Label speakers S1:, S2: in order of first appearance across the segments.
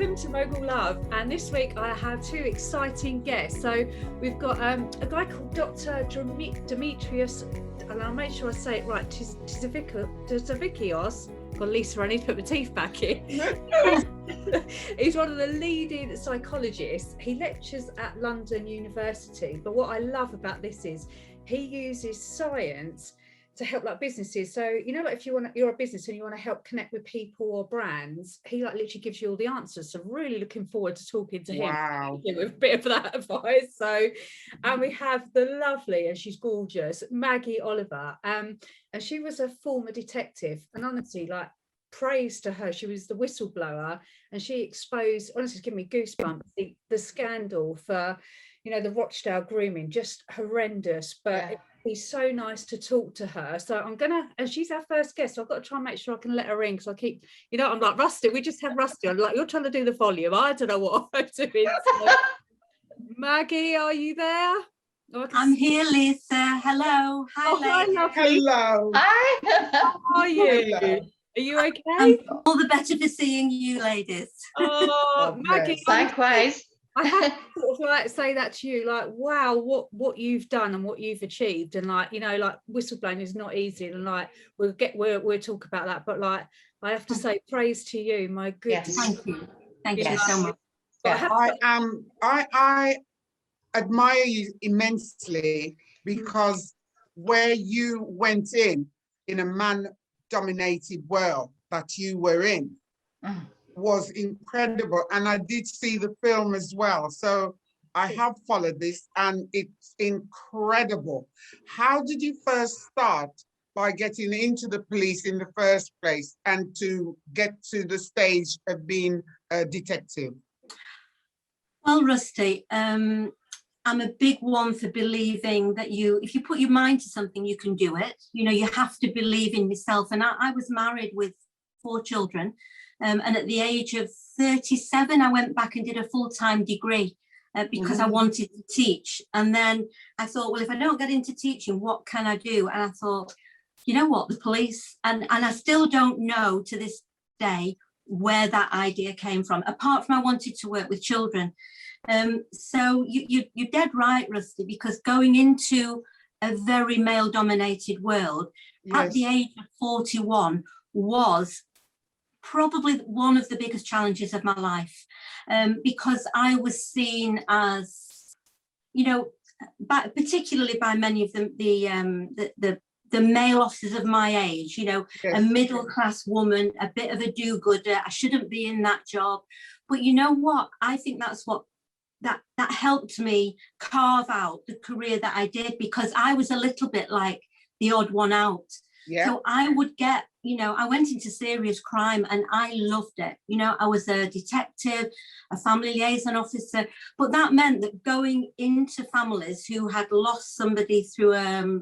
S1: Welcome to Mogul Love, and this week I have two exciting guests. So we've got a guy called Dr Dimitrios, and I'll make sure I say it right, Tsivrikos. God, Lisa, I need to put my teeth back in. He's one of the leading psychologists. He lectures at London University, but what I love about this is he uses science to help like businesses. So like if you're a business and you want to help connect with people or brands, he like literally gives you all the answers. So really looking forward to talking to him.
S2: Wow.
S1: With a bit of that advice. So and we have the lovely, and she's gorgeous, Maggie Oliver, and she was a former detective, and honestly, like, praise to her. She was the whistleblower, and she exposed, honestly, it's giving me goosebumps, the scandal for the Rochdale grooming, just horrendous. But it'd be so nice to talk to her. So I'm gonna, and she's our first guest, so I've got to try and make sure I can let her in, because I keep, I'm like, Rusty, we just have Rusty on, like, you're trying to do the volume, I don't know what I'm doing. So, Maggie, are you there?
S3: I'm here, Lisa. Hello. Hi, ladies.
S2: Hello.
S3: Hi.
S1: How are you?
S2: Hello.
S1: Are you okay?
S3: I'm all the better for seeing you, ladies.
S1: Oh, Maggie,
S4: likewise.
S1: I have to sort of like say that to you, like, wow, what you've done and what you've achieved, and like, like whistleblowing is not easy, and like we'll talk about that, but like I have to say praise to you, my goodness.
S3: Yes. Thank you so much.
S2: I admire you immensely, because where you went in a man-dominated world that you were in was incredible, and I did see the film as well, so I have followed this, and it's incredible. How did you first start by getting into the police in the first place, and to get to the stage of being a detective?
S3: Well, Rusty, I'm a big one for believing that if you put your mind to something, you can do it. You have to believe in yourself. And I was married with 4 children. And at the age of 37, I went back and did a full-time degree because I wanted to teach. And then I thought, well, if I don't get into teaching, what can I do? And I thought, you know what, the police. And I still don't know to this day where that idea came from, apart from I wanted to work with children. So you're dead right, Rusty, because going into a very male-dominated world at the age of 41 was probably one of the biggest challenges of my life, because I was seen as, particularly by many of them, the male officers of my age, a middle-class woman, a bit of a do-gooder. I shouldn't be in that job. But you know what? I think that's what that helped me carve out the career that I did, because I was a little bit like the odd one out. So I would get, I went into serious crime and I loved it. I was a detective, a family liaison officer, but that meant that going into families who had lost somebody through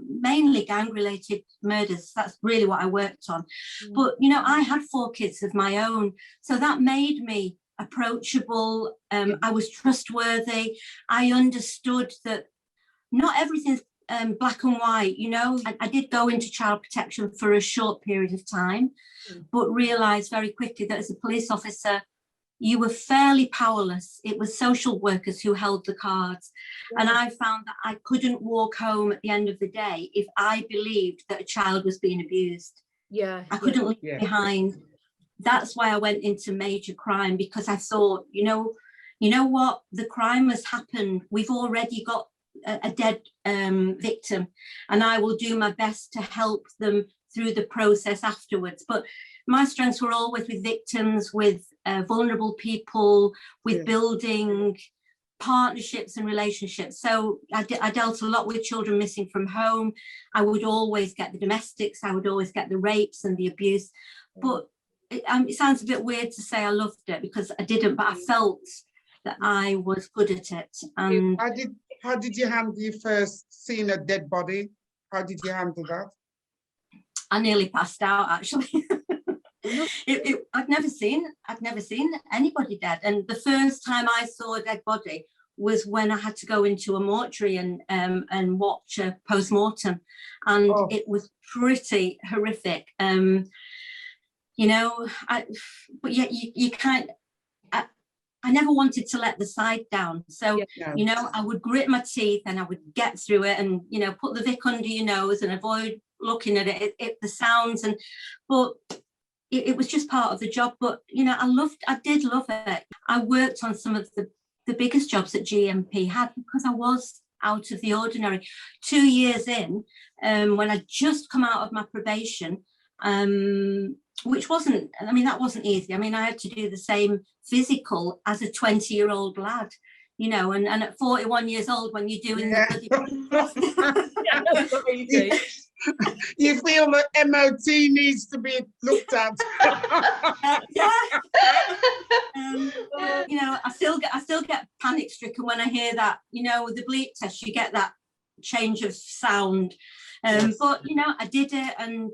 S3: mainly gang-related murders, that's really what I worked on. But, I had 4 kids of my own, so that made me approachable. I was trustworthy. I understood that not everything's black and white. I did go into child protection for a short period of time, but realized very quickly that as a police officer, you were fairly powerless. It was social workers who held the cards. And I found that I couldn't walk home at the end of the day if I believed that a child was being abused. I couldn't leave behind. That's why I went into major crime, because I thought, you know what, the crime has happened. We've already got a dead victim, and I will do my best to help them through the process afterwards. But my strengths were always with victims, with vulnerable people, with building partnerships and relationships. So I dealt a lot with children missing from home. I would always get the domestics, I would always get the rapes and the abuse. But it sounds a bit weird to say I loved it, because I didn't, but I felt that I was good at it. And
S2: how did you handle your first seeing a dead body? How did you handle that?
S3: I nearly passed out, actually. I'd never seen anybody dead. And the first time I saw a dead body was when I had to go into a mortuary and watch a post-mortem. And it was pretty horrific. But yeah, you can't, I never wanted to let the side down. So, you know, I would grit my teeth and I would get through it and, you know, put the Vic under your nose and avoid looking at the sounds. But it was just part of the job. But, you know, I did love it. I worked on some of the biggest jobs that GMP had because I was out of the ordinary. 2 years in, when I just come out of my probation, which wasn't, I mean, that wasn't easy. I mean, I had to do the same physical as a 20-year-old lad, you know, and at 41 years old, when you're doing
S2: you feel that MOT needs to be looked at.
S3: You know, I still get panic stricken when I hear that, you know, with the bleep test, you get that change of sound. But, you know, I did it, and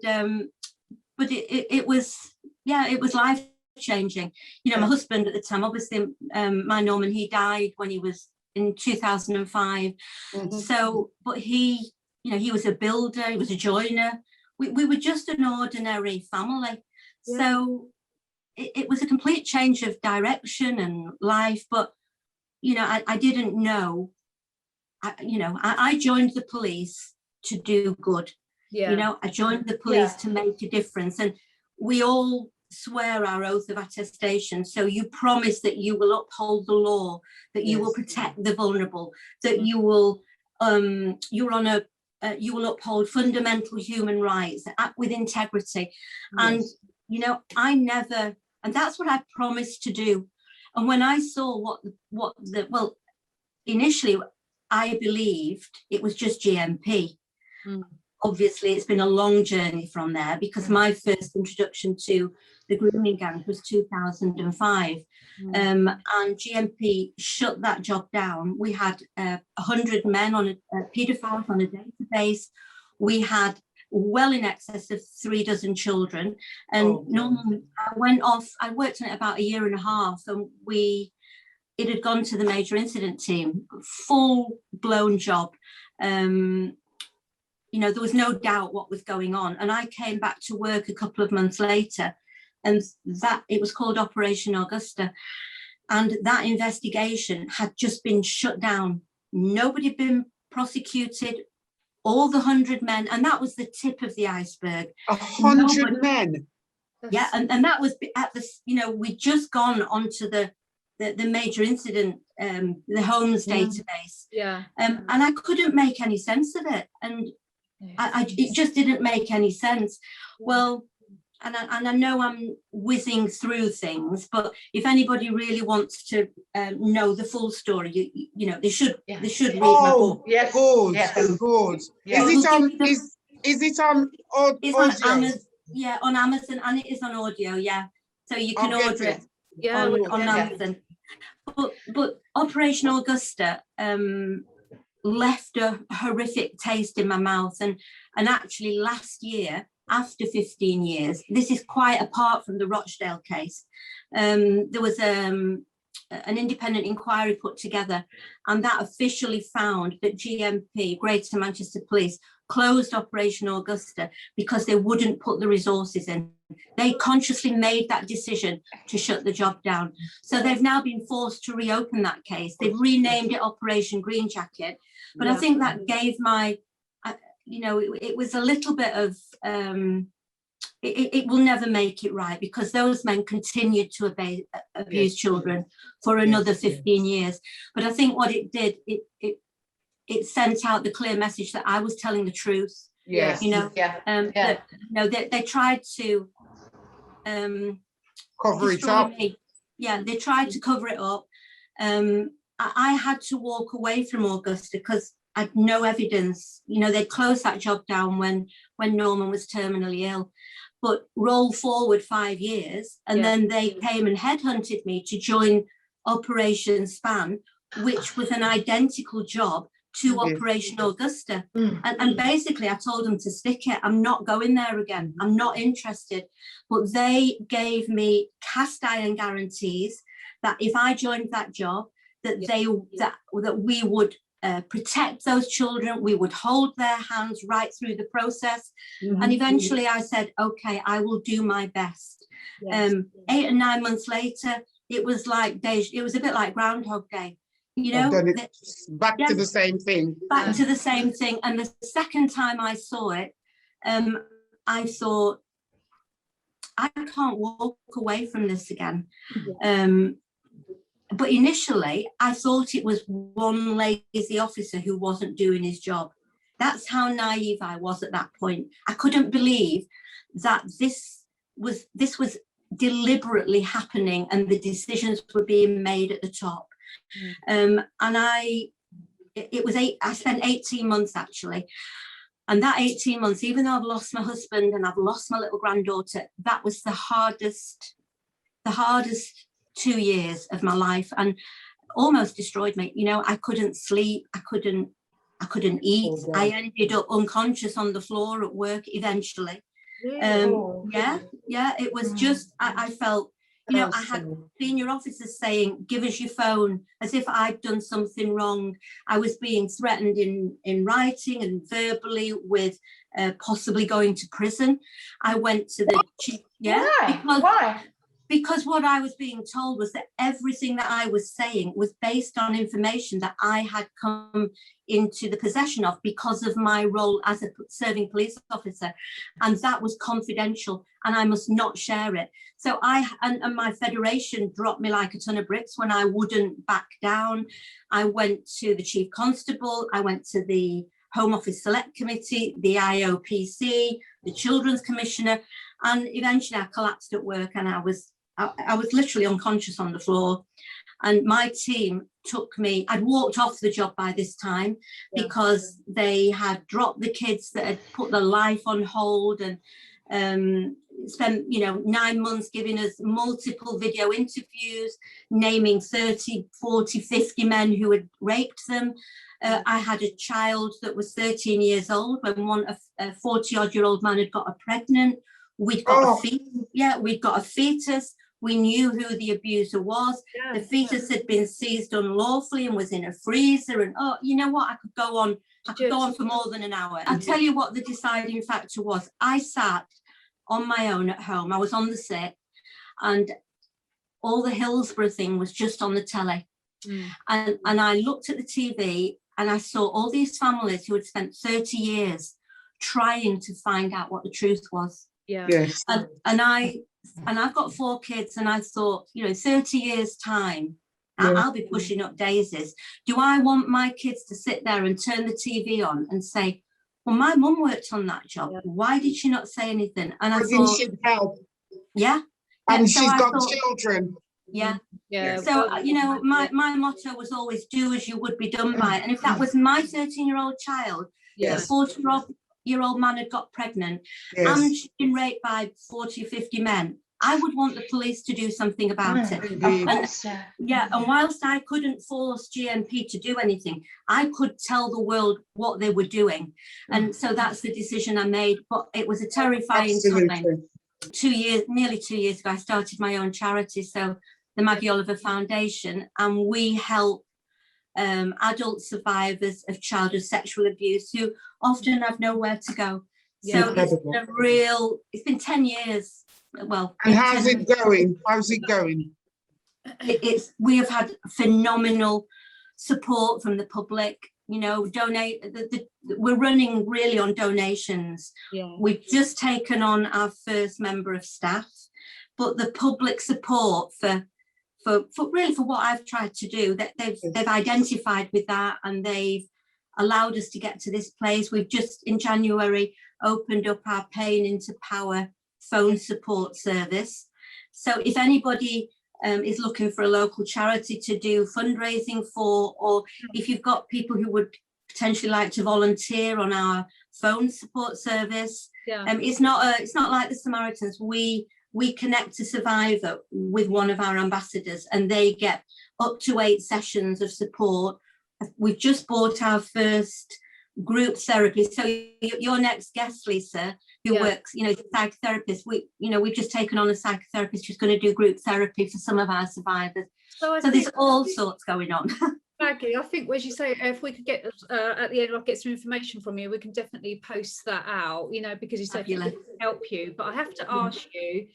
S3: but it was life changing. You know, my husband at the time, obviously, my Norman, he died when he was in 2005. So, but he, you know, he was a builder, he was a joiner. We were just an ordinary family. So it was a complete change of direction and life. But, you know, I didn't know, I joined the police to do good. You know, I joined the police to make a difference. And we all swear our oath of attestation. So you promise that you will uphold the law, that you will protect the vulnerable, that you will you will uphold fundamental human rights, act with integrity. And, you know, and that's what I promised to do. And when I saw well, initially I believed it was just GMP. Obviously, it's been a long journey from there, because my first introduction to the grooming gang was 2005. And GMP shut that job down. We had 100 men on paedophiles on a database. We had well in excess of 3 dozen children. And I worked on it about 1.5 years, and it had gone to the major incident team, full-blown job. You know, there was no doubt what was going on. And I came back to work a couple of months later, and it was called Operation Augusta. And that investigation had just been shut down. Nobody had been prosecuted, all the 100 men. And that was the tip of the iceberg.
S2: 100 men?
S3: Yeah, and that was at this, you know, we'd just gone onto the major incident, the Holmes database. And I couldn't make any sense of it. And it just didn't make any sense. Well, and I know I'm whizzing through things, but if anybody really wants to know the full story, you know, they should read my book.
S2: Yes, good, good. Is it on audio?
S3: It's on Amazon, on Amazon, and it is on audio, so you can order it on Amazon. But Operation Augusta left a horrific taste in my mouth, and actually last year, after 15 years, this is quite apart from the Rochdale case, there was an independent inquiry put together, and that officially found that GMP, Greater Manchester Police, closed Operation Augusta because they wouldn't put the resources in. They consciously made that decision to shut the job down. So they've now been forced to reopen that case. They've renamed it Operation Green Jacket. But I think that gave it was a little bit of, it will never make it right, because those men continued to abuse children for another 15 years. But I think what it did, it sent out the clear message that I was telling the truth. They tried to
S2: cover it up.
S3: They tried to cover it up. I had to walk away from Augusta because I'd no evidence. You know, they closed that job down when Norman was terminally ill. But roll forward 5 years, and then they came and headhunted me to join Operation Span, which was an identical job to Operation Augusta. And basically I told them to stick it. I'm not going there again. I'm not interested. But they gave me cast iron guarantees that if I joined that job, that we would protect those children, we would hold their hands right through the process. And eventually I said, okay, I will do my best. 8 and 9 months later, it was like it was a bit like Groundhog Day, you know.
S2: I've done it back to the same thing.
S3: Back to the same thing. And the second time I saw it, I thought, I can't walk away from this again. But initially, I thought it was one lazy officer who wasn't doing his job. That's how naive I was at that point. I couldn't believe that this was deliberately happening and the decisions were being made at the top. And I spent 18 months actually. And that 18 months, even though I've lost my husband and I've lost my little granddaughter, that was the hardest 2 years of my life, and almost destroyed me. You know, I couldn't sleep, I couldn't eat. I ended up unconscious on the floor at work eventually. It was just, I felt, you know, I had senior officers saying, give us your phone, as if I'd done something wrong. I was being threatened in writing and verbally with possibly going to prison. I went to the chief. Why? Because what I was being told was that everything that I was saying was based on information that I had come into the possession of because of my role as a serving police officer, and that was confidential and I must not share it. So and my federation dropped me like a ton of bricks when I wouldn't back down. I went to the chief constable, I went to the Home Office Select Committee, the IOPC, the Children's Commissioner, and eventually I collapsed at work and I was literally unconscious on the floor. And my team took me, I'd walked off the job by this time because they had dropped the kids that had put their life on hold, and spent, you know, 9 months giving us multiple video interviews, naming 30, 40, 50 men who had raped them. I had a child that was 13 years old when a 40-odd-year-old man had got her pregnant. We'd got a fetus. We knew who the abuser was. The fetus had been seized unlawfully and was in a freezer. And you know what? I could go on for more than an hour. I'll tell you what the deciding factor was. I sat on my own at home. I was on the sick, and all the Hillsborough thing was just on the telly. And I looked at the TV and I saw all these families who had spent 30 years trying to find out what the truth was.
S2: Yes.
S3: And I've got 4 kids, and I thought, you know, 30 years time, I'll be pushing up daisies. Do I want my kids to sit there and turn the TV on and say, well, my mum worked on that job. Why did she not say anything? And I thought,
S2: she'd help.
S3: And
S2: she's got children.
S3: So, you know, my motto was always do as you would be done by. And if that was my 13-year-old child, a 40-year-old man had got pregnant, and she'd been raped by 40 or 50 men, I would want the police to do something about it. And whilst I couldn't force GMP to do anything, I could tell the world what they were doing. And so that's the decision I made. But it was a terrifying time. Nearly 2 years ago, I started my own charity, so the Maggie Oliver Foundation, and we help adult survivors of childhood sexual abuse who often have nowhere to go. So it's been 10 years. Well,
S2: and how's it going?
S3: We have had phenomenal support from the public. You know, we're running really on donations. We've just taken on our first member of staff, but the public support for what I've tried to do, that they've identified with that, and they've allowed us to get to this place. We've just in January opened up our Pain into Power phone support service. So if anybody is looking for a local charity to do fundraising for, or if you've got people who would potentially like to volunteer on our phone support service, it's not like the Samaritans. We connect a survivor with one of our ambassadors, and they get up to 8 sessions of support. We've just bought our first group therapy. So your next guest, Lisa, who works, you know, psychotherapist. We've just taken on a psychotherapist who's going to do group therapy for some of our survivors. So there's all sorts going on.
S1: Maggie, I think, as you say, if we could get at the end, I'll get some information from you. We can definitely post that out, you know, because you said it can help you. But I have to ask you,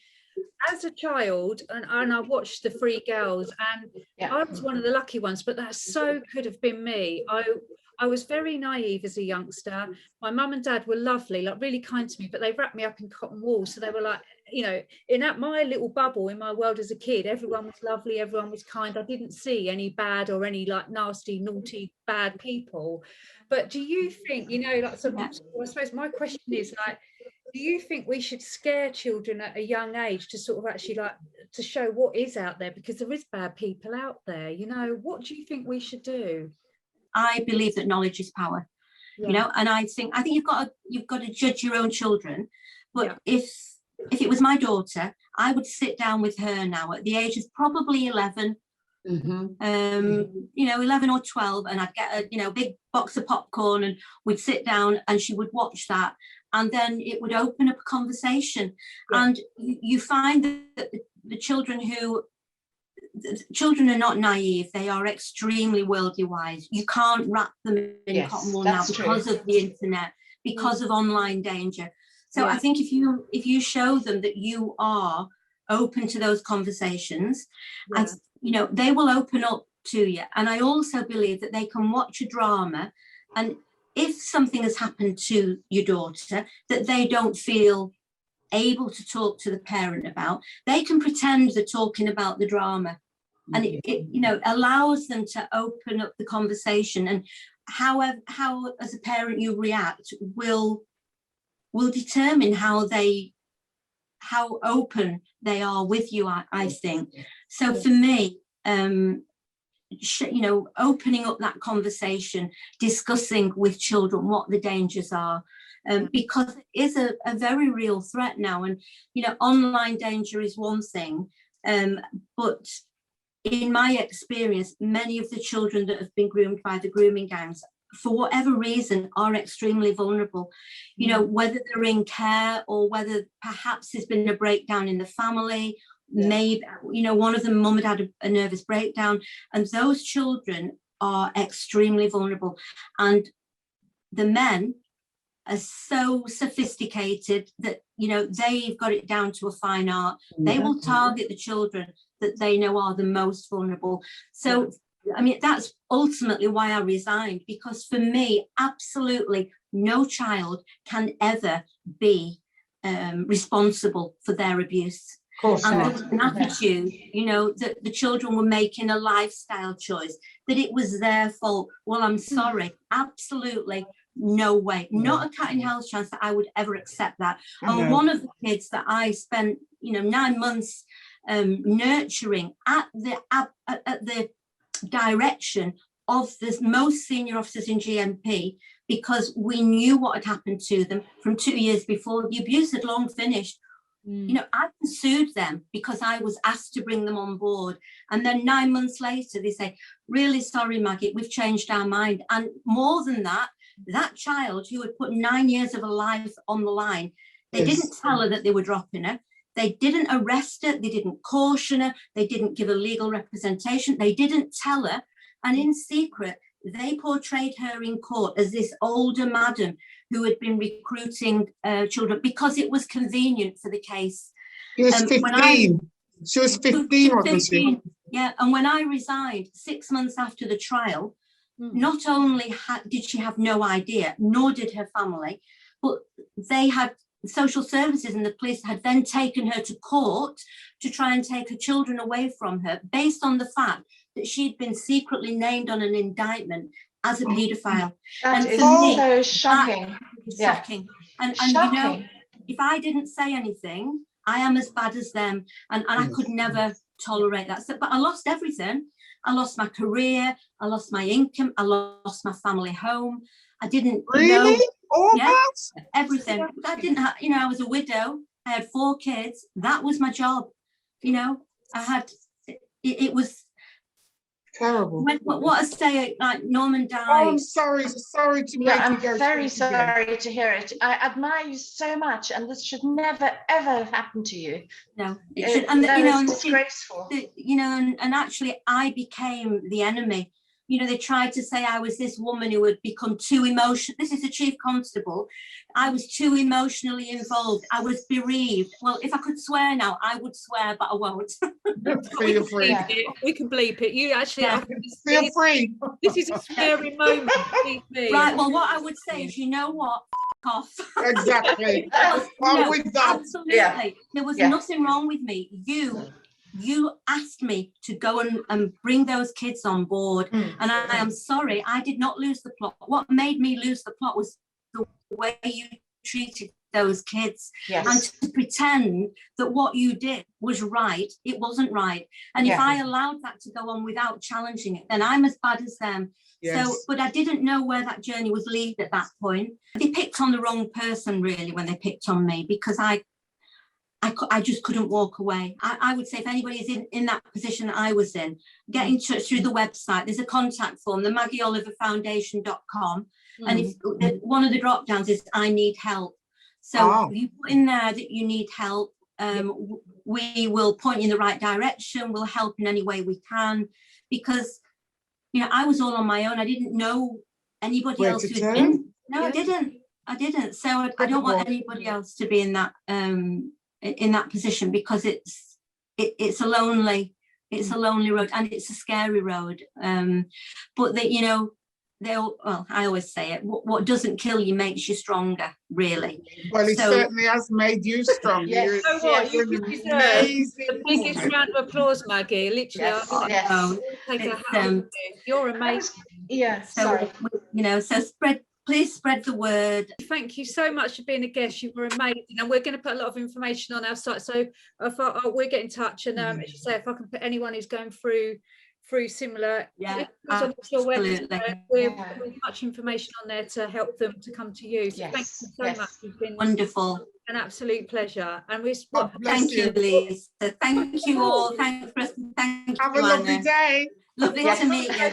S1: as a child, and I watched the Three Girls, and I was one of the lucky ones, but that so could have been me. I was very naive as a youngster. My mum and dad were lovely, like really kind to me, but they wrapped me up in cotton wool. So they were like, you know, in that my little bubble in my world as a kid, everyone was lovely, everyone was kind. I didn't see any bad or any like nasty, naughty, bad people. But do you think, you know, like, so I suppose my question is like, do you think we should scare children at a young age to sort of actually like to show what is out there, because there is bad people out there, you know? What do you think we should do?
S3: I believe that knowledge is power, you know, and I think you've got to judge your own children. But if it was my daughter, I would sit down with her now at the age of probably 11, you know, 11 or 12, and I'd get a, you know, big box of popcorn, and we'd sit down and she would watch that, and then it would open up a conversation. And you find that the children are not naive. They are extremely worldly wise. You can't wrap them in cotton wool now because of the internet, because of online danger. So I think if you show them that you are open to those conversations, and you know, they will open up to you. And I also believe that they can watch a drama, and if something has happened to your daughter that they don't feel able to talk to the parent about, they can pretend they're talking about the drama, and it you know, allows them to open up the conversation. And how as a parent you react will determine how open they are with you, I think. So for me, you know, opening up that conversation, discussing with children what the dangers are, because it is a very real threat now. And, you know, online danger is one thing, but in my experience, many of the children that have been groomed by the grooming gangs, for whatever reason, are extremely vulnerable. You know, whether they're in care or whether perhaps there's been a breakdown in the family, maybe, you know, one of them, mum had a nervous breakdown, and those children are extremely vulnerable. And the men are so sophisticated that, you know, they've got it down to a fine art. They will target the children that they know are the most vulnerable. So, I mean, that's ultimately why I resigned, because for me, absolutely no child can ever be responsible for their abuse. And there was an attitude, you know, that the children were making a lifestyle choice, that it was their fault. Well, I'm sorry, absolutely no way, not a cat in hell's chance that I would ever accept that. And one of the kids that I spent, you know, 9 months nurturing at the direction of the most senior officers in GMP, because we knew what had happened to them from 2 years before. The abuse had long finished. You know, I sued them because I was asked to bring them on board. And then 9 months later, they say, really sorry, Maggie, we've changed our mind. And more than that, that child who had put 9 years of her life on the line, they didn't tell her that they were dropping her. They didn't arrest her. They didn't caution her. They didn't give her legal representation. They didn't tell her. And in secret, they portrayed her in court as this older madam who had been recruiting children because it was convenient for the case.
S2: She was 15. She was 15, wasn't she?
S3: Yeah, and when I resigned 6 months after the trial, not only did she have no idea, nor did her family, but they had social services and the police had then taken her to court to try and take her children away from her, based on the fact that she'd been secretly named on an indictment as a paedophile.
S4: That is so shocking.
S3: Shocking. And you know, if I didn't say anything, I am as bad as them, and I could never tolerate that. So, but I lost everything. I lost my career, I lost my income, I lost my family home. I didn't know
S2: all that?
S3: Everything. I didn't have, you know, I was a widow. I had 4 kids. That was my job. You know, I had, it was
S2: terrible.
S3: What I say, like Norman died.
S2: Oh, I'm sorry to make
S4: I'm very sorry to hear it. I admire you so much, and this should never ever happen to you.
S3: No,
S4: it should, and
S3: you know,
S4: disgraceful.
S3: You know, and actually, I became the enemy you know, they tried to say I was this woman who had become too emotional. This is the chief constable. I was too emotionally involved. I was bereaved. Well, if I could swear now, I would swear, but I won't.
S2: Feel free.
S1: We can bleep it. You actually
S2: Feel free.
S1: This is a scary moment. Believe me.
S3: Right. Well, what I would say is, you know what? F- off.
S2: Exactly.
S3: No,
S2: with that.
S3: absolutely.
S4: Yeah.
S3: There was nothing wrong with me. You asked me to go and bring those kids on board. And I am sorry, I did not lose the plot. What made me lose the plot was the way you treated those kids.
S4: Yes.
S3: And to pretend that what you did was right, it wasn't right. And if I allowed that to go on without challenging it, then I'm as bad as them.
S2: Yes.
S3: So, but I didn't know where that journey was leading at that point. They picked on the wrong person, really, when they picked on me, because I just couldn't walk away. I would say if anybody is in that position I was in, get in touch through the website. There's a contact form, the MaggieOliverFoundation.com. And if one of the drop downs is I need help. So you put in there that you need help. We will point you in the right direction. We'll help in any way we can, because, you know, I was all on my own. I didn't know anybody else who had been. No, I didn't. So I don't want anybody else to be in that position, because it's a lonely road, and it's a scary road. But that, you know, I always say it, what doesn't kill you makes you stronger, really.
S2: Well, it certainly has made you stronger.
S4: Yes.
S1: You know what? You deserve the biggest round of applause, Maggie. Literally, you're amazing.
S4: Sorry.
S3: You know, so please spread the word.
S1: Thank you so much for being a guest. You were amazing, and we're going to put a lot of information on our site. So we'll get in touch, and as you say, if I can put anyone who's going through similar, on your website, we've much information on there to help them to come to you. So thank you so much. It's been
S3: wonderful,
S1: an absolute pleasure, and
S3: thank you, Lisa. Thank you all. Thank you.
S2: Have a lovely day.
S3: Lovely to meet you.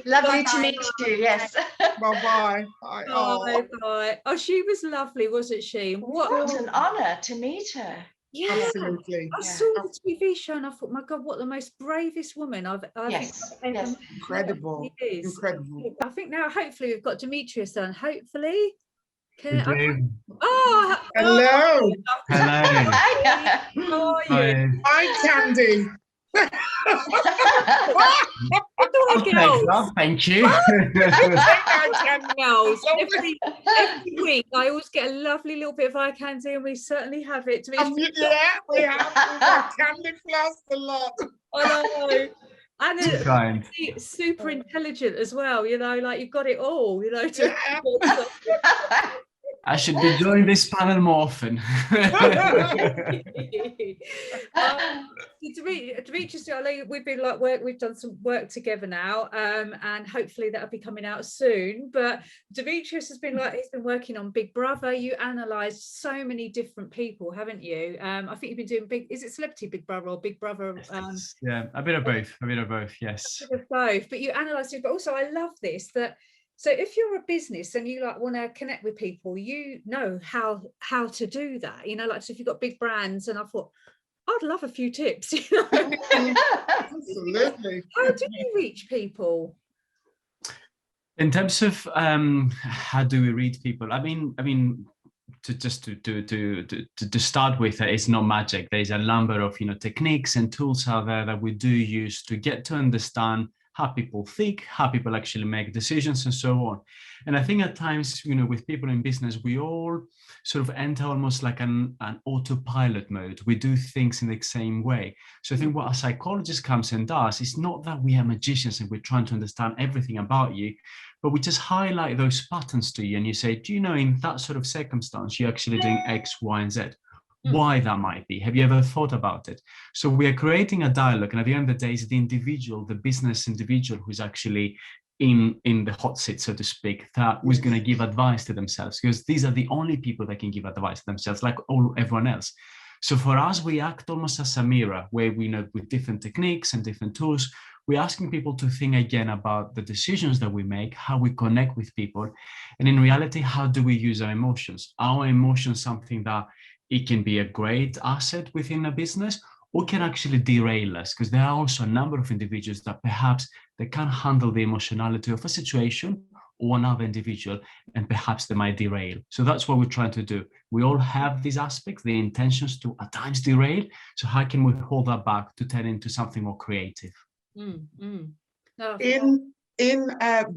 S4: Lovely to meet you. Yes.
S2: Bye-bye.
S1: Bye. Oh, she was lovely, wasn't she?
S4: What an honour to meet her.
S1: Yeah,
S2: absolutely.
S1: I saw the TV show and I thought, my God, what the most bravest woman I've ever met.
S2: Incredible. Incredible.
S1: I think now, hopefully, we've got Dimitrios on. Hopefully.
S2: Hello.
S5: Hello.
S1: How are you?
S2: Hi, Candy.
S5: Thank you.
S1: Every week I always get a lovely little bit of eye candy, and we certainly have it.
S2: We have. We've got candy floss a lot.
S1: I know. And super intelligent as well, you know, like you've got it all, you know.
S5: I should be doing this panel more often.
S1: Dimitrios, we've been we've done some work together now, and hopefully that'll be coming out soon. But Dimitrios has been he's been working on Big Brother. You analysed so many different people, haven't you? I think you've been doing is it Celebrity Big Brother or Big Brother?
S5: Yeah, a bit of both. Yes.
S1: A bit of both, but you analysed it. But also, I love this that. So if you're a business and you want to connect with people, you know how to do that. You know, so if you've got big brands, and I thought I'd love a few tips. You know?
S2: Absolutely.
S1: How do you reach people?
S5: In terms of how do we reach people? I mean, to start with, it's not magic. There's a number of techniques and tools out there that we do use to get to understand how people think, how people actually make decisions, and so on. And I think at times, with people in business, we all sort of enter almost like an autopilot mode. We do things in the same way. So I think what a psychologist comes and does is not that we are magicians and we're trying to understand everything about you, but we just highlight those patterns to you, and you say, do you know, in that sort of circumstance, you're actually doing X, Y, and Z. Why that might be. Have you ever thought about it? So we are creating a dialogue, and at the end of the day, it's the individual, the business individual, who's actually in the hot seat, so to speak, that who's going to give advice to themselves, because these are the only people that can give advice to themselves, like everyone else. So for us, we act almost as a mirror, where we know with different techniques and different tools, we're asking people to think again about the decisions that we make, how we connect with people, and in reality, how do we use our emotions? Our emotions, something that it can be a great asset within a business, or can actually derail us, because there are also a number of individuals that perhaps they can't handle the emotionality of a situation or another individual, and perhaps they might derail. So that's what we're trying to do. We all have these aspects, the intentions to at times derail. So how can we hold that back to turn into something more creative?
S1: No,
S2: In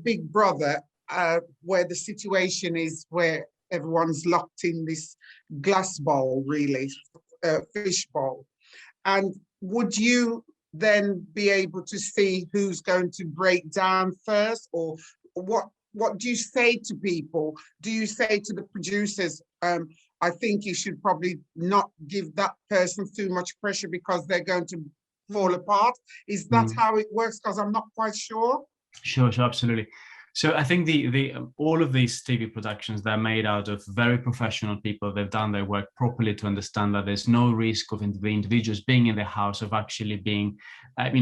S2: Big Brother, where the situation is where everyone's locked in this glass bowl, really, fish bowl, and would you then be able to see who's going to break down first, or what do you say to people? Do you say to the producers, I think you should probably not give that person too much pressure because they're going to fall apart? Is that how it works? Because I'm not quite sure.
S5: Sure, absolutely. So I think the all of these TV productions, they're made out of very professional people. They've done their work properly to understand that there's no risk of the individuals being in the house of actually being,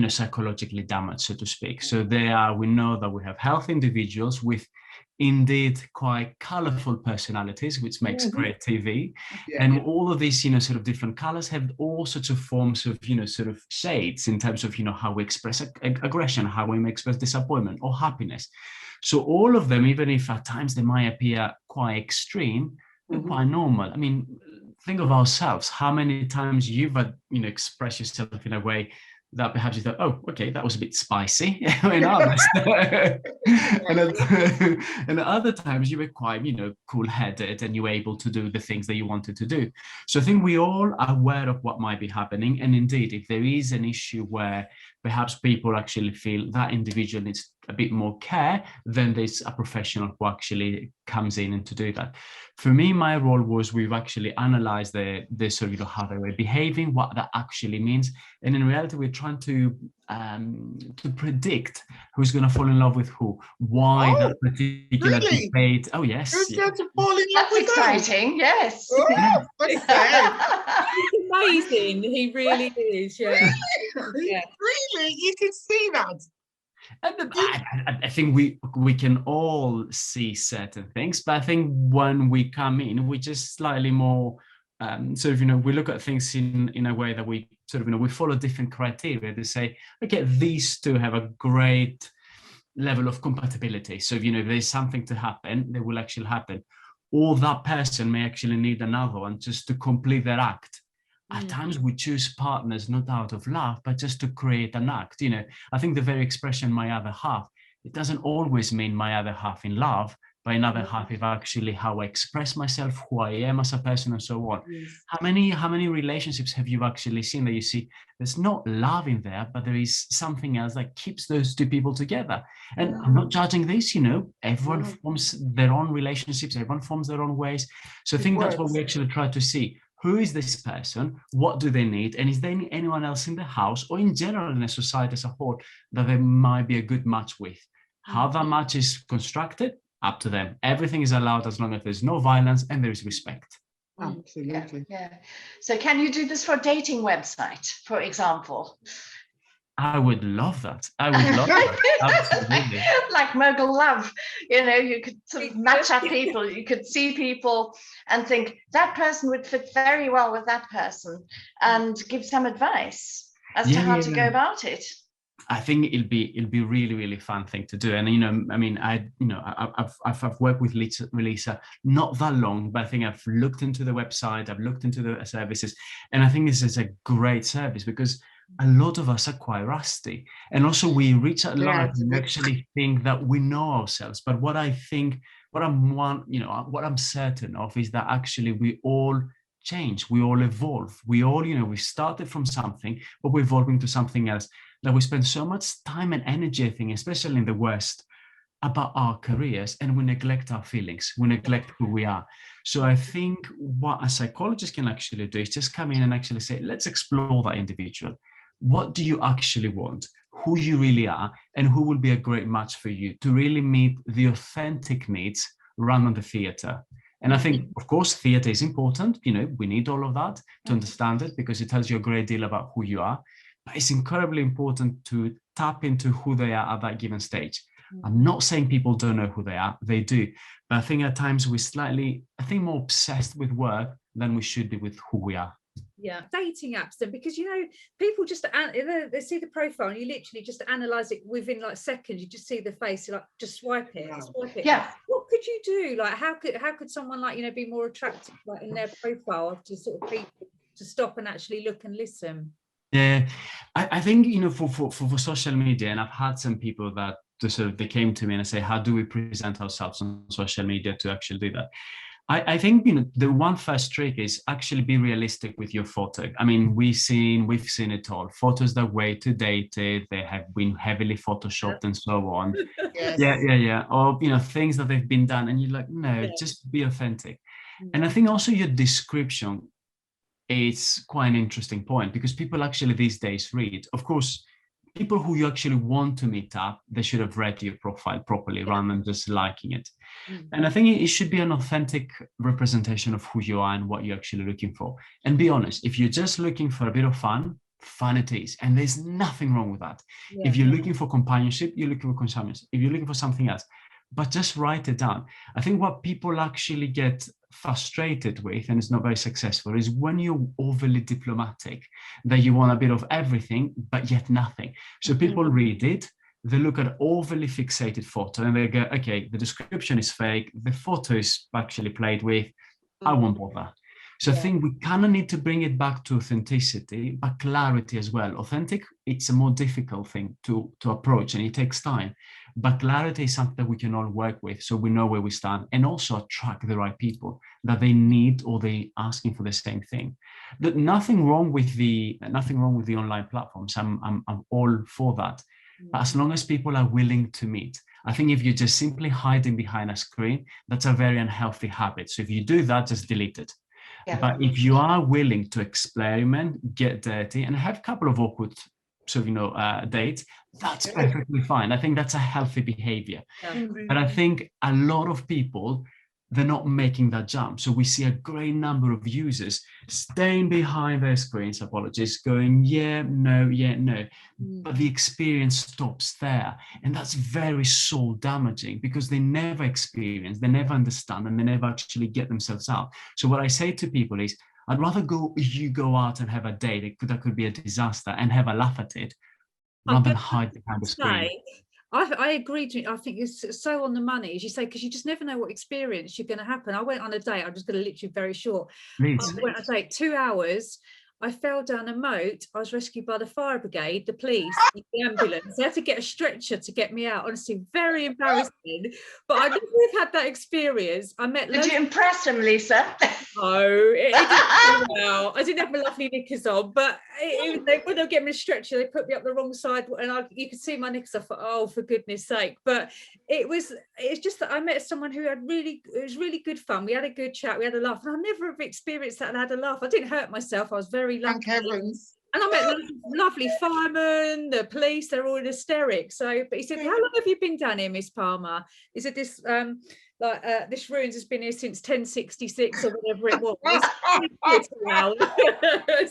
S5: psychologically damaged, so to speak. So we know that we have healthy individuals with indeed quite colorful personalities, which makes great TV. And all of these, sort of different colors have all sorts of forms of, sort of shades in terms of, how we express aggression, how we may express disappointment or happiness. So all of them, even if at times they might appear quite extreme, they're quite normal. I mean, think of ourselves. How many times you've, expressed yourself in a way that perhaps you thought, oh, okay, that was a bit spicy. and other times you were quite, cool-headed, and you were able to do the things that you wanted to do. So I think we all are aware of what might be happening. And indeed, if there is an issue where perhaps people actually feel that individual needs a bit more care, then there's a professional who actually comes in and to do that. For me, my role was we've actually analyzed the sort of, how they were behaving, what that actually means. And in reality, we're trying to predict who's going to fall in love with who, why that particular debate. Oh, yes.
S2: Who's going to fall in love with
S4: exciting, yes.
S2: Oh,
S1: He's amazing. He really is, yeah.
S2: Really? You can see that?
S5: I think we can all see certain things, but I think when we come in, we just slightly more we look at things in a way that we sort of, we follow different criteria to say, okay, these two have a great level of compatibility. So, if there's something to happen, they will actually happen. Or that person may actually need another one just to complete their act. At times we choose partners not out of love, but just to create an act. I think the very expression "my other half," it doesn't always mean my other half in love, but another half is actually how I express myself, who I am as a person, and so on. Yes. How many relationships have you actually seen that you see there's not love in there, but there is something else that keeps those two people together? And I'm not judging this, everyone forms their own relationships, everyone forms their own ways. So I think that's what we actually try to see. Who is this person? What do they need? And is there anyone else in the house or in general in a society as a whole that they might be a good match with? How that match is constructed, up to them. Everything is allowed as long as there's no violence and there is respect.
S2: Absolutely.
S4: Yeah. So can you do this for a dating website, for example?
S5: I would love that. I would love that. Absolutely.
S4: Like Mogul Love, you could sort of match up people. You could see people and think that person would fit very well with that person, and give some advice as to how to go about it.
S5: I think it'll be really, really fun thing to do. And I've worked with Lisa not that long, but I think I've looked into the website, I've looked into the services, and I think this is a great service because a lot of us are quite rusty, and also we reach a lot and actually think that we know ourselves. But what I'm certain of is that actually we all change, we all evolve, we all, we started from something, but we're evolving to something else. That we spend so much time and energy, I think, especially in the West, about our careers, and we neglect our feelings, we neglect who we are. So I think what a psychologist can actually do is just come in and actually say, let's explore that individual. What do you actually want? Who you really are, and who will be a great match for you to really meet the authentic needs rather than the theater. And I think, of course, theater is important. We need all of that to understand it because it tells you a great deal about who you are. But it's incredibly important to tap into who they are at that given stage. I'm not saying people don't know who they are. They do. But I think at times we're slightly, more obsessed with work than we should be with who we are.
S1: Yeah, dating apps then, because people just they see the profile and you literally just analyze it within like seconds. You just see the face, you like just swipe it.
S4: Yeah.
S1: What could you do? Like how could someone like be more attractive like in their profile to sort of people to stop and actually look and listen?
S5: Yeah, I think for social media, and I've had some people that they came to me and I say, how do we present ourselves on social media to actually do that? I think the one first trick is actually be realistic with your photo. I mean, we've seen it all. Photos that way too dated, they have been heavily photoshopped and so on.
S2: Yes.
S5: Yeah. Or things that they've been done, and you're like, no, just be authentic. And I think also your description is quite an interesting point, because people actually these days read. Of course, people who you actually want to meet up, they should have read your profile properly rather than just liking it. And I think it should be an authentic representation of who you are and what you're actually looking for. And be honest, if you're just looking for a bit of fun it is. And there's nothing wrong with that. If you're looking for companionship, you're looking for companionship. If you're looking for something else, but just write it down. I think what people actually get frustrated with, and it's not very successful, is when you're overly diplomatic, that you want a bit of everything, but yet nothing. So people read it, they look at overly fixated photo and they go, okay, the description is fake, the photo is actually played with, I won't bother. So I think we kind of need to bring it back to authenticity, but clarity as well. Authentic, it's a more difficult thing to approach and it takes time. But clarity is something that we can all work with, so we know where we stand, and also attract the right people that they need or they asking for the same thing. Nothing wrong with the online platforms. I'm all for that. But as long as people are willing to meet, I think if you're just simply hiding behind a screen, that's a very unhealthy habit. So if you do that, just delete it. Yeah. But if you are willing to experiment, get dirty, and have a couple of awkward dates, that's perfectly fine. I think that's a healthy behavior. Yeah. But I think a lot of people, they're not making that jump. So we see a great number of users staying behind their screens, apologies, going, yeah, no. But the experience stops there. And that's very soul damaging, because they never experience, they never understand, and they never actually get themselves out. So what I say to people is, I'd rather you go out and have a date that could be a disaster and have a laugh at it, rather than hide behind the screen.
S1: I agree. I think it's so on the money, as you say, because you just never know what experience you're going to happen. I went on a date. I'm just going to literally very short.
S5: Please.
S1: I went on a date 2 hours. I fell down a moat. I was rescued by the fire brigade, the police, the ambulance. They had to get a stretcher to get me out. Honestly, very embarrassing. But I never have had that experience. I met.
S4: Did you impress him, Lisa?
S1: No, it didn't go well. I didn't have my lovely knickers on, but when they get me a stretcher, they put me up the wrong side, and you could see my knickers. I thought, oh, for goodness sake! But it's just that I met someone who it was really good fun. We had a good chat, we had a laugh, and I never have experienced that and had a laugh. I didn't hurt myself. I was very lucky.
S2: Thank heavens.
S1: And I met lovely firemen, the police, they're all in hysterics. So, but he said, how long have you been down here, Miss Palmer? He said, this ruins has been here since 1066 or whatever it was.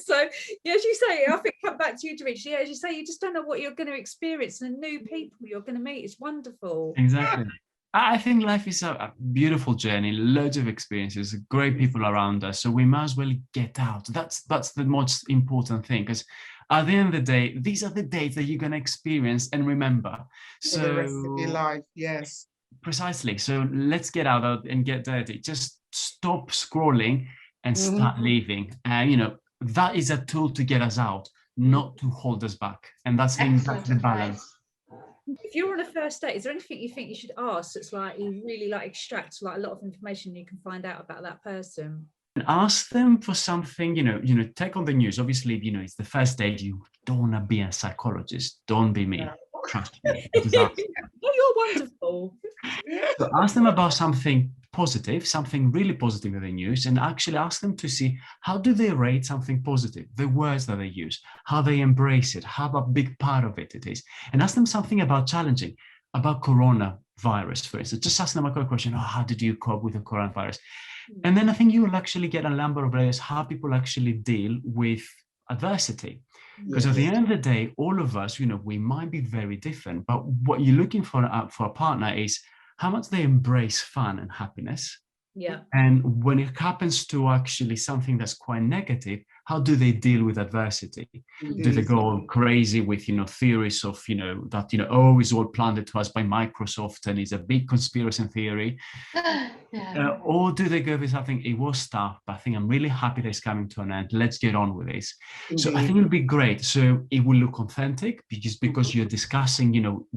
S1: So, yeah, as you say, I think come back to you, Dimitrios. Yeah, as you say, you just don't know what you're going to experience, and the new people you're going to meet. It's wonderful.
S5: Exactly. I think life is a beautiful journey, loads of experiences, great people around us. So we might as well get out. That's the most important thing, because at the end of the day, these are the dates that you're going to experience and remember. So
S2: for the rest of your life, yes.
S5: Precisely. So let's get out and get dirty. Just stop scrolling and start living. That is a tool to get us out, not to hold us back. And that's the balance.
S1: If you're on a first date, is there anything you think you should ask that's like you really like extract like a lot of information you can find out about that person?
S5: And ask them for something, take on the news. Obviously, it's the first date, you don't want to be a psychologist. Don't be me. Trust me.
S1: Oh, you're wonderful.
S5: So ask them about something positive, something really positive in the news, and actually ask them to see how do they rate something positive, the words that they use, how they embrace it, how a big part of it is. And ask them something about challenging, about coronavirus, for instance. Just ask them a quick question, how did you cope with the coronavirus? And then I think you will actually get a number of layers how people actually deal with adversity. Because at the end of the day, all of us, we might be very different, but what you're looking for a partner is how much they embrace fun and happiness,
S1: Yeah.
S5: And when it happens to actually something that's quite negative, how do they deal with adversity? Do they go all crazy with, theories of, that, oh, it's all planted to us by Microsoft and it's a big conspiracy theory? Or do they go with something, it was tough, but I think I'm really happy that it's coming to an end. Let's get on with this. So I think it'll be great. So it will look authentic because you're discussing,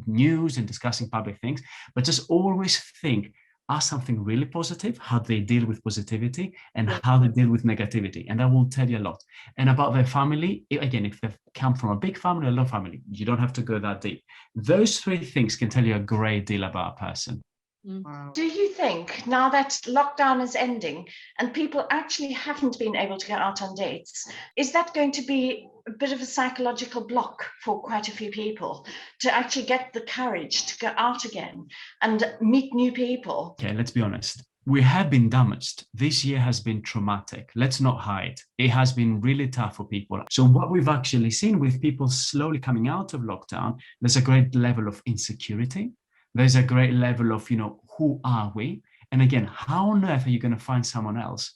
S5: news and discussing public things, but just always think, are something really positive, how they deal with positivity and how they deal with negativity. And that will tell you a lot. And about their family, again, if they've come from a big family or a low family, you don't have to go that deep. Those three things can tell you a great deal about a person.
S2: Wow.
S4: Do you think now that lockdown is ending and people actually haven't been able to go out on dates, is that going to be a bit of a psychological block for quite a few people to actually get the courage to go out again and meet new people?
S5: Okay, let's be honest. We have been damaged. This year has been traumatic. Let's not hide. It has been really tough for people. So what we've actually seen with people slowly coming out of lockdown, there's a great level of insecurity. There's a great level of, who are we? And again, how on earth are you going to find someone else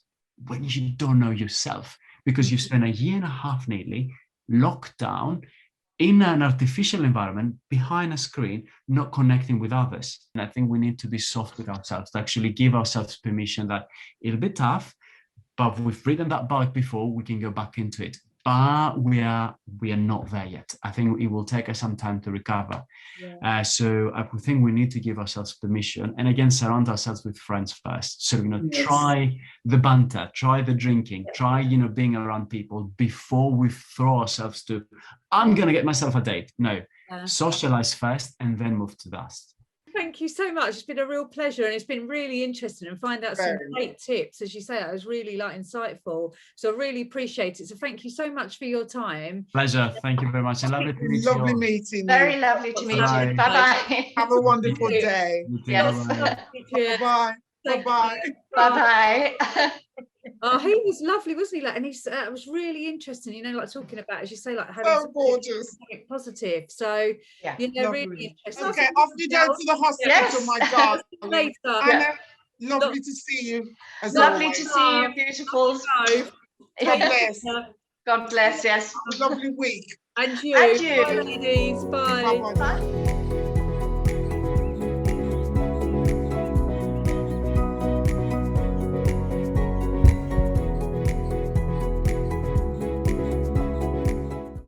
S5: when you don't know yourself? Because you spent a year and a half nearly locked down in an artificial environment behind a screen, not connecting with others. And I think we need to be soft with ourselves, to actually give ourselves permission that it'll be tough, but we've ridden that bike before, we can go back into it. But we are not there yet. I think it will take us some time to recover. So I think we need to give ourselves permission, and again, surround ourselves with friends first. So try the banter, try the drinking, try being around people before we throw ourselves to, I'm gonna get myself a date. No, socialize first and then move to that.
S1: Thank you so much. It's been a real pleasure, and it's been really interesting and find out some great tips. As you say, that was really insightful. So I really appreciate it. So thank you so much for your time.
S5: Pleasure. Thank you very much. Lovely to meet you.
S2: Lovely meeting.
S4: Very lovely to meet you. Bye-bye.
S2: Have a wonderful day.
S4: Yes.
S2: Bye-bye. Bye-bye.
S4: Bye-bye.
S1: Oh, he was lovely, wasn't he? And he's it was really interesting, like talking about, as you say, like having
S2: so gorgeous,
S1: positive. So really interesting.
S2: Okay, off you go to the hospital, my God.
S1: Later.
S2: Anna, lovely to see you.
S4: Lovely to see you, beautiful.
S2: God bless.
S4: God bless. Yes.
S2: Lovely week.
S1: And you.
S4: And you.
S1: Bye, ladies. Bye.
S2: Bye-bye.
S4: Bye.